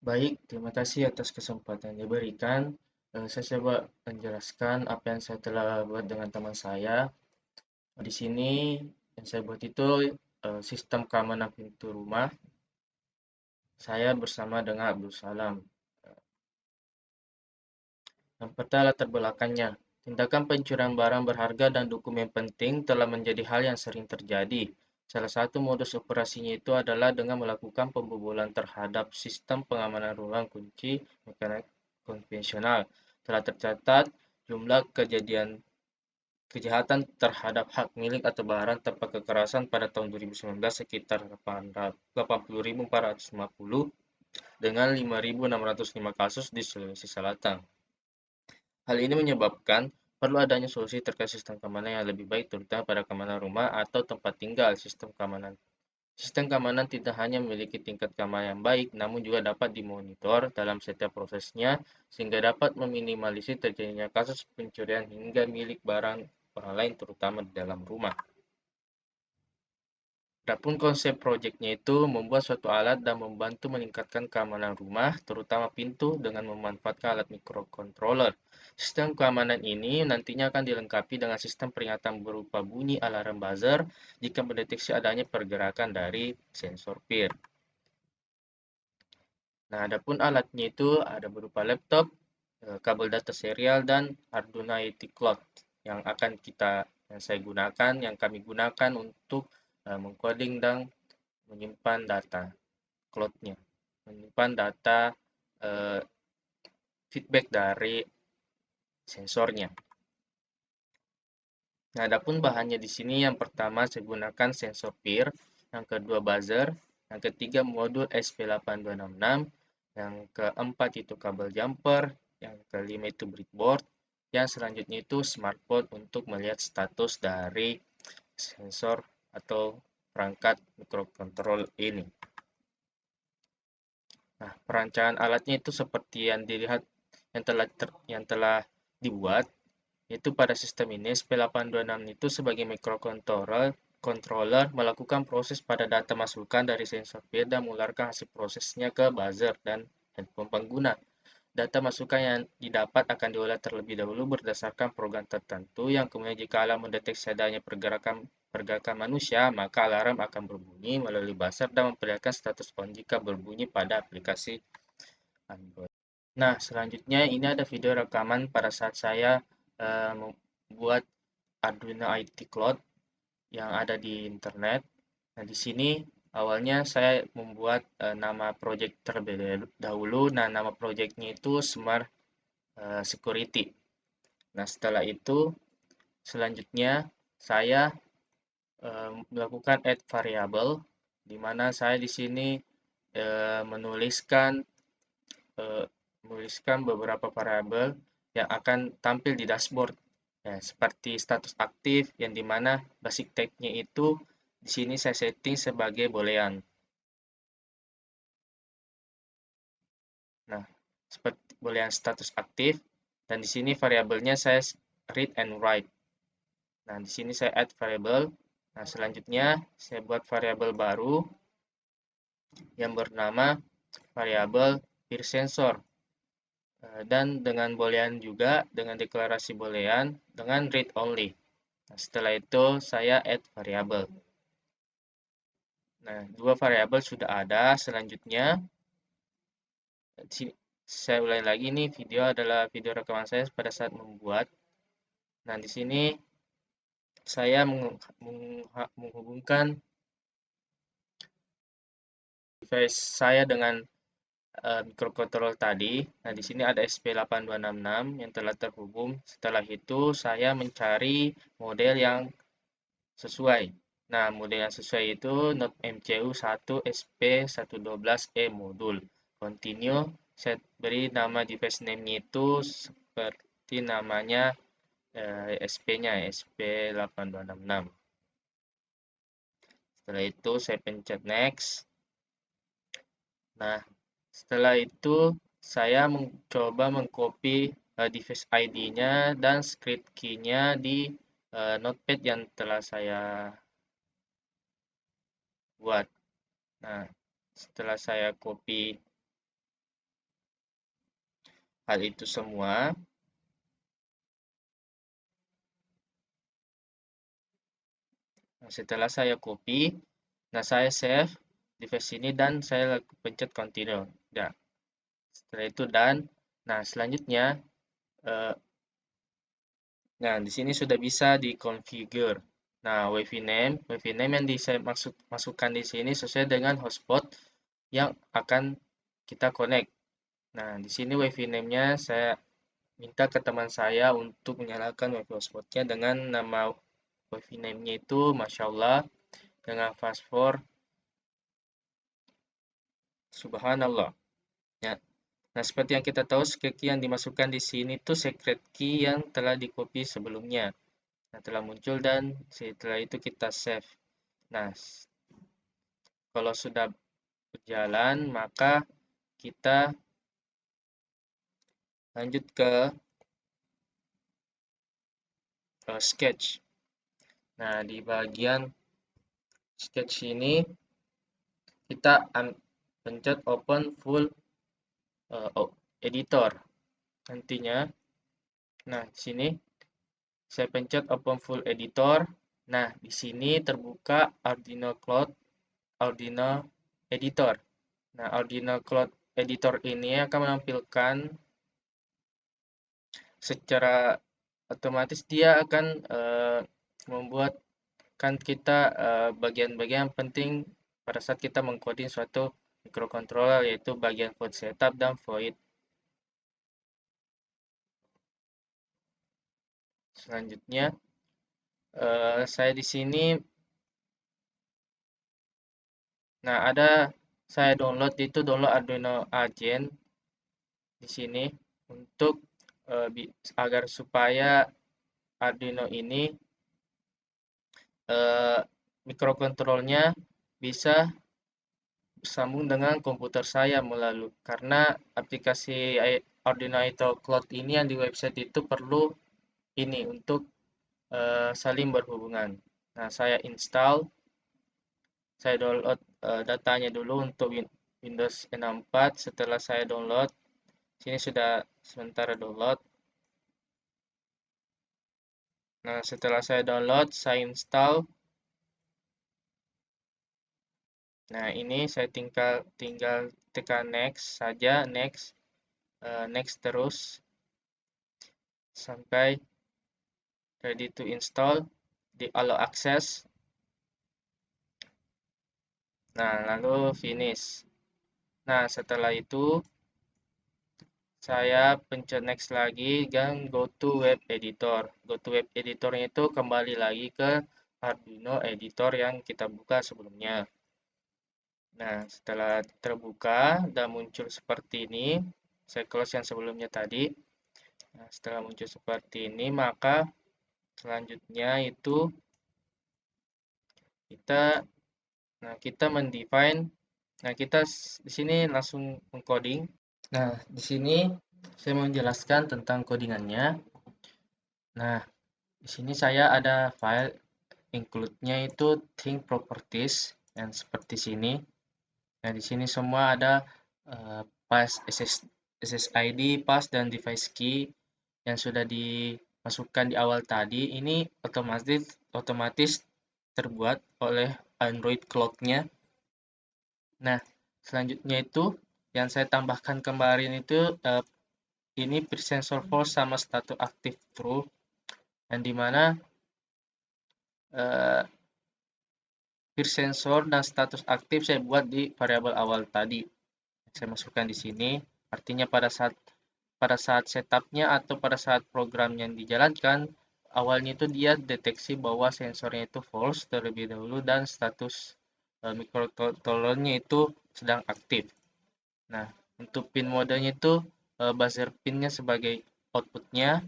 Baik, terima kasih atas kesempatan yang diberikan. Saya coba menjelaskan apa yang saya telah buat dengan teman saya. Di sini yang saya buat itu sistem keamanan pintu rumah. Saya bersama dengan Abdul Salam. Yang pertama latar belakangnya. Tindakan pencurian barang berharga dan dokumen penting telah menjadi hal yang sering terjadi. Salah satu modus operasinya itu adalah dengan melakukan pembobolan terhadap sistem pengamanan ruang kunci mekanik konvensional. Telah tercatat jumlah kejahatan terhadap hak milik atau barang tanpa kekerasan pada tahun 2019 sekitar 80.450 dengan 5.605 kasus di Sulawesi Selatan. Hal ini menyebabkan perlu adanya solusi terkait sistem keamanan yang lebih baik, terutama pada keamanan rumah atau tempat tinggal. Sistem keamanan tidak hanya memiliki tingkat keamanan yang baik, namun juga dapat dimonitor dalam setiap prosesnya, sehingga dapat meminimalisir terjadinya kasus pencurian hingga milik barang orang lain, terutama di dalam rumah. Adapun konsep proyeknya itu membuat suatu alat dan membantu meningkatkan keamanan rumah, terutama pintu, dengan memanfaatkan alat microcontroller. Sistem keamanan ini nantinya akan dilengkapi dengan sistem peringatan berupa bunyi alarm buzzer jika mendeteksi adanya pergerakan dari sensor PIR. Nah, adapun alatnya itu ada berupa laptop, kabel data serial, dan Arduino IT Cloud yang akan yang kami gunakan untuk mengcoding dan menyimpan data cloud-nya, menyimpan data eh, feedback dari sensornya. Nah, adapun bahannya di sini yang pertama saya gunakan sensor PIR, yang kedua buzzer, yang ketiga modul SP8266, yang keempat itu kabel jumper, yang kelima itu breadboard, yang selanjutnya itu smartphone untuk melihat status dari sensor atau perangkat microcontrol ini. Nah, perancangan alatnya itu seperti yang dilihat yang telah dibuat, yaitu pada sistem ini SP826 itu sebagai microcontroller melakukan proses pada data masukan dari sensor PIR dan mengeluarkan hasil prosesnya ke buzzer dan handphone pengguna. Data masukan yang didapat akan diolah terlebih dahulu berdasarkan program tertentu yang kemudian jika alarm mendeteksi adanya pergerakan manusia, maka alarm akan berbunyi melalui buzzer dan memperlihatkan status on jika berbunyi pada aplikasi Android. Nah, selanjutnya ini ada video rekaman pada saat saya membuat Arduino IT Cloud yang ada di internet. Nah, di sini awalnya saya membuat nama project terlebih dahulu. Nah, nama projectnya itu Smart Security. Nah, setelah itu selanjutnya saya melakukan add variable, di mana saya di sini menuliskan eh, menuliskan beberapa variabel yang akan tampil di dashboard. Ya, seperti status aktif yang dimana basic tag-nya itu di sini saya setting sebagai boolean. Nah, seperti boolean status aktif dan di sini variabelnya saya read and write. Nah, di sini saya add variable. Nah, selanjutnya saya buat variabel baru yang bernama variabel peer sensor. Dan dengan boolean juga, dengan deklarasi boolean, dengan read only. Nah, setelah itu saya add variabel. Nah, dua variabel sudah ada. Selanjutnya, saya ulangi lagi nih, video adalah video rekaman saya pada saat membuat. Nah, di sini saya menghubungkan device saya dengan microcontroller tadi. Nah, di sini ada SP8266 yang telah terhubung. Setelah itu, saya mencari model yang sesuai. Nah, model yang sesuai itu Node MCU1 SP112E modul. Continue, saya beri nama device name-nya itu seperti namanya SP-nya, SP8266. Setelah itu saya pencet next. Nah, setelah itu saya mencoba mengcopy device ID-nya dan script key-nya di notepad yang telah saya buat. Nah, setelah saya copy hal itu semua. Nah, setelah saya copy, nah saya save device ini dan saya pencet continue. Nah, setelah itu done. Nah, selanjutnya, eh, nah di sini sudah bisa dikonfigure. Nah, WiFi name yang saya masukkan di sini sesuai dengan hotspot yang akan kita connect. Nah, di sini WiFi name-nya saya minta ke teman saya untuk menyalakan WiFi hotspot-nya dengan nama WiFi name-nya itu Masya Allah dengan password Subhanallah. Ya. Nah, seperti yang kita tahu, secret key yang dimasukkan di sini tuh secret key yang telah di-copy sebelumnya. Nah, telah muncul dan setelah itu kita save. Nah, kalau sudah berjalan, maka kita lanjut ke sketch. Nah, di bagian sketch ini kita pencet open full editor. Nantinya, nah di sini saya pencet open full editor. Nah, di sini terbuka Arduino Editor. Nah, Arduino Cloud Editor ini akan menampilkan secara otomatis dia akan membuatkan kita bagian-bagian penting pada saat kita mengcoding suatu microcontroller, yaitu bagian void setup dan void. Selanjutnya, saya di sini, nah ada saya download Arduino Agent di sini untuk agar supaya Arduino ini eh, mikrokontrolnya bisa bersambung dengan komputer saya melalui karena aplikasi Arduino Ito Cloud ini yang di website itu perlu ini untuk saling berhubungan. Nah, saya download datanya dulu untuk Windows 64. Setelah saya download, sini sudah sementara download. Nah, setelah saya download, saya install. Nah, ini saya tinggal tekan next saja, next terus sampai ready to install, di allow access. Nah, lalu finish. Nah, setelah itu saya pencet next lagi dan go to web editor. Go to web editornya itu kembali lagi ke Arduino editor yang kita buka sebelumnya. Nah, setelah terbuka dan muncul seperti ini, saya close yang sebelumnya tadi. Nah, setelah muncul seperti ini, maka selanjutnya itu kita kita mendefine. Nah, kita di sini langsung mengcoding. Nah, di sini saya mau menjelaskan tentang codingannya. Nah, di sini saya ada file include-nya itu think properties yang seperti sini. Nah, di sini semua ada pass SSID, pass dan device key yang sudah dimasukkan di awal tadi. Ini otomatis terbuat oleh Android Cloud-nya. Nah, selanjutnya itu yang saya tambahkan kemarin itu ini presensor false sama status aktif true, yang dimana presensor dan status aktif saya buat di variabel awal tadi. Saya masukkan di sini. Artinya pada saat setupnya atau pada saat program yang dijalankan, awalnya itu dia deteksi bahwa sensornya itu false terlebih dahulu dan status microcontrollernya itu sedang aktif. Nah, untuk pin modenya itu buzzer pinnya sebagai outputnya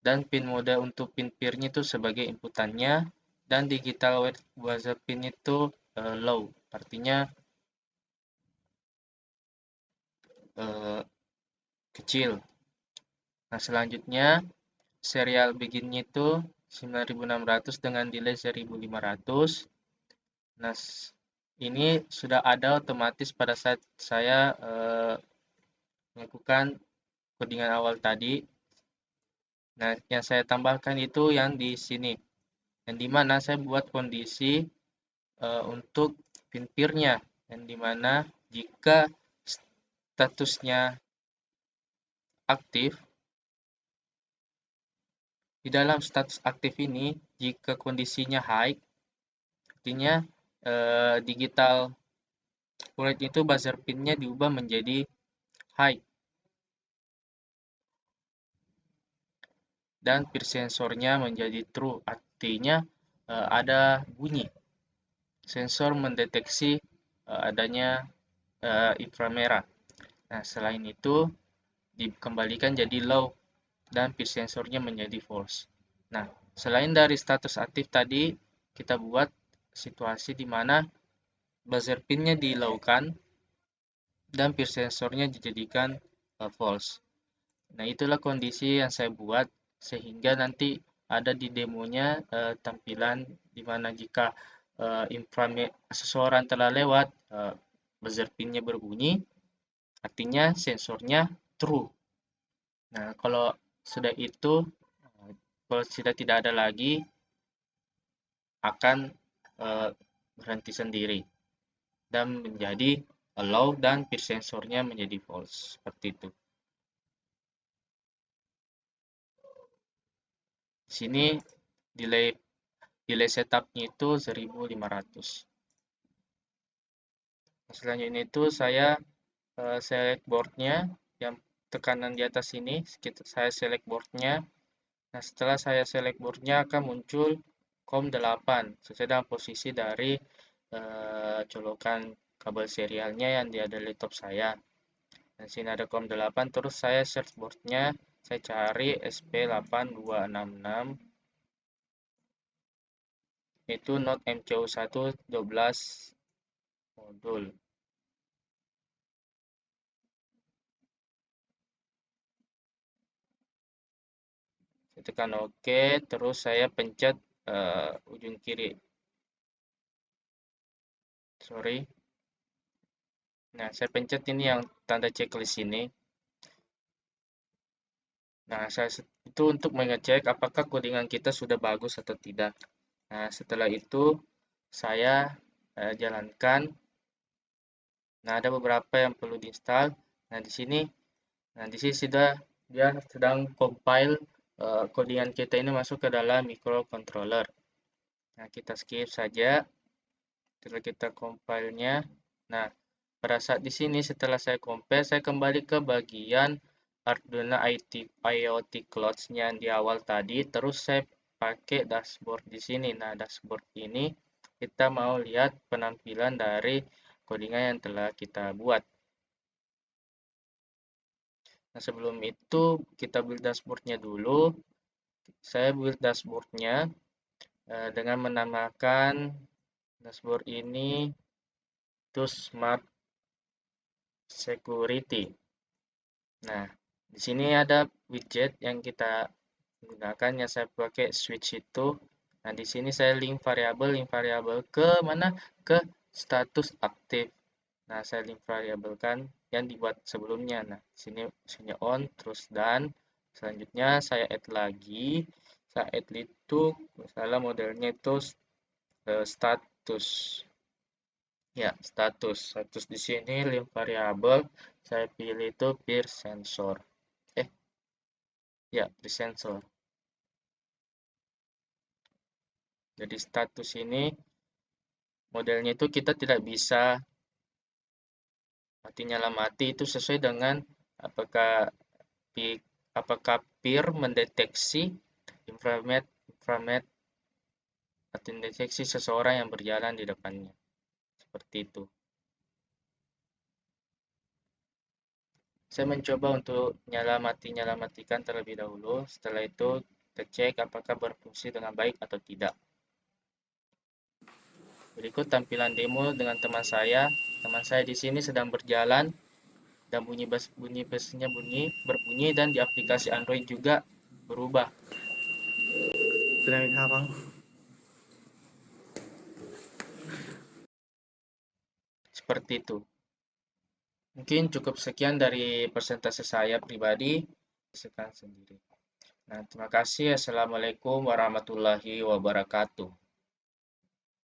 dan pin mode untuk pin peer-nya itu sebagai inputannya dan digital buzzer pin itu low, artinya kecil. Nah, selanjutnya serial begin-nya itu 9600 dengan delay 1500. Nah, ini sudah ada otomatis pada saat saya melakukan codingan awal tadi. Nah, yang saya tambahkan itu yang di sini, yang dimana saya buat kondisi untuk pin-peer-nya, yang dimana jika statusnya aktif, di dalam status aktif ini, jika kondisinya high, artinya digital wallet itu buzzer pin-nya diubah menjadi high, dan peer sensornya menjadi true, artinya ada bunyi. Sensor mendeteksi adanya inframerah. Nah, selain itu dikembalikan jadi low dan peer sensornya menjadi false. Nah, selain dari status aktif tadi, kita buat situasi di mana buzzer pin-nya di-low-kan dan peer sensornya dijadikan false. Nah, itulah kondisi yang saya buat sehingga nanti ada di demonya tampilan di mana jika seseorang telah lewat, buzzer pin-nya berbunyi, artinya sensornya true. Nah, kalau sudah itu, kalau sudah tidak ada lagi, akan berhenti sendiri dan menjadi allow dan peer sensornya menjadi false. Seperti itu. Di sini delay delay setupnya itu 1500. Selanjutnya itu saya select boardnya yang tekanan di atas ini, saya select boardnya. Nah, setelah saya select boardnya akan muncul COM8 sesuai dengan posisi dari colokan kabel serialnya yang di ada laptop saya. Di sini ada COM8, terus saya search boardnya, saya cari SP8266, itu Node MCU1 12 modul. Saya tekan OK, terus saya pencet ujung kiri. Sorry. Nah, saya pencet ini yang tanda checklist ini. Nah, itu untuk mengecek apakah codingan kita sudah bagus atau tidak. Nah, setelah itu saya jalankan. Nah, ada beberapa yang perlu diinstal. Nah, di sini sudah dia sedang compile codingan kita ini masuk ke dalam microcontroller. Nah, kita skip saja. Setelah kita compile-nya. Nah, pada saat di sini setelah saya compile, saya kembali ke bagian Arduino IoT Clouds-nya di awal tadi, terus saya pakai dashboard di sini. Nah, dashboard ini kita mau lihat penampilan dari codingan yang telah kita buat. Nah, sebelum itu kita build dashboard-nya dulu. Saya build dashboard-nya dengan menamakan dashboard ini to Smart Security. Nah, di sini ada widget yang kita gunakan, yang saya pakai switch itu. Nah, di sini saya link variabel ke mana? Ke status aktif. Nah, saya link variabelkan yang dibuat sebelumnya. Nah, di sini on, terus dan selanjutnya saya add lagi. Saya add itu, misalnya modelnya itu status. Ya, status di sini link variabel saya pilih itu peer sensor. Ya, peer sensor. Jadi status ini modelnya itu kita tidak bisa mati nyala mati, itu sesuai dengan apakah apakah peer mendeteksi infrared atau mendeteksi seseorang yang berjalan di depannya. Seperti itu. Saya mencoba untuk nyala matikan terlebih dahulu. Setelah itu kita cek apakah berfungsi dengan baik atau tidak. Berikut tampilan demo dengan teman saya. Teman saya di sini sedang berjalan dan bunyi busnya berbunyi, dan di aplikasi Android juga berubah. Seperti itu. Mungkin cukup sekian dari persentase saya pribadi. Sekian sendiri. Nah, terima kasih. Assalamualaikum warahmatullahi wabarakatuh.